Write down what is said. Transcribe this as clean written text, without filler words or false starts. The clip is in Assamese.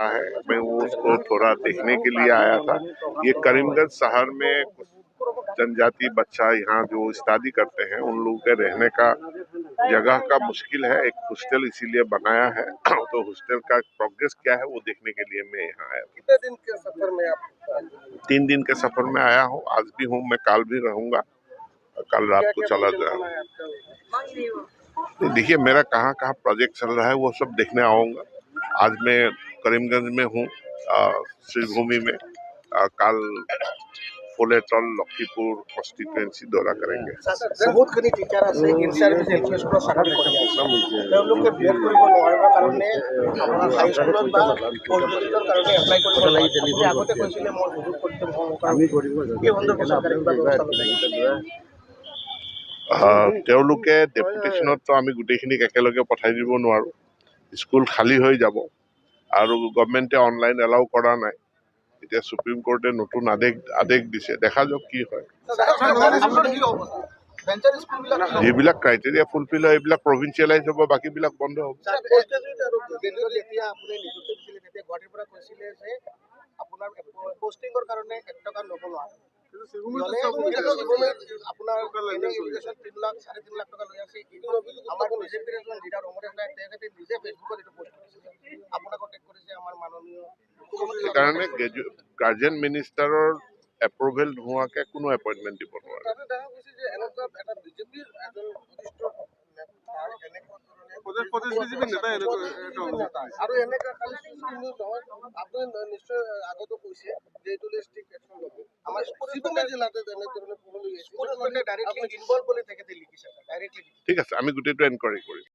रखा है। मैं उसको थोड़ा देखने के लिए आया था। ये करीमगंज शहर में कुछ जनजाति बच्चा यहाँ जो स्टडी करते हैं उन लोगों के रहने का जगह का मुश्किल है। एक हॉस्टल इसीलिए बनाया है। तो हॉस्टल का प्रोग्रेस क्या है वो देखने के लिए मैं यहाँ आया। कितने दिन के सफर में आप? 3 दिन के सफर में आया हूँ। आज भी हूँ, मैं कल भी रहूंगा, कल रात को चला जाऊंगा। देखिए मेरा कहाँ कहाँ प्रोजेक्ट चल रहा है वो सब देखने आऊंगा। आज मैं करीमगंज में हूँ, श्रीभूमि में। कल फुलेटल लखीपुर कन्स्टिट्युएंसी दौरा करेंगे। বহুতখিনি টিচাৰ আছে ইন সাৰ্ভিস এল পি স্কুলৰ চাকৰি কৰি আছে, তেওঁলোকে বিএড কৰিব নোৱাৰিবৰ কাৰণে আপোনাৰ হাই স্কুলত বা পলিটেকনিকৰ কাৰণে এপ্লাই কৰিব লাগে। আপুনি আগতে কৈছিলে মই সুযোগ কৰিম আমি কৰিব এই সন্দৰ্ভত চৰকাৰে কিবা ব্যৱস্থা ল'ব লাগে। তেওঁলোকে ডেপুটেশ্যনত আমি গোটেইখিনিক একেলগে পঠাই দিব নোৱাৰো। স্কুল খালী হৈ যাব আৰু গভৰ্ণমেণ্টে অনলাইন এলাউ কৰা নাই। এতিয়া সুপ্ৰিম কোৰ্টে নতুন আদেশ দিছে, দেখা যাওক কি হয়। যিবিলাক ক্ৰাইটেৰিয়া ফুলফিল হয় এইবিলাক প্ৰভিঞ্চিয়েলাইজ হ'ব, বাকীবিলাক বন্ধ হ'ব। সেইকাৰণে গাৰ্জেন মিনিষ্টাৰৰ এপ্ৰুভেল নোহোৱাকে কোনো এপইণ্টমেণ্ট দিব নোৱাৰে। ঠিক আছে, আমি গোটেইটো এনকুৱাৰী কৰিম।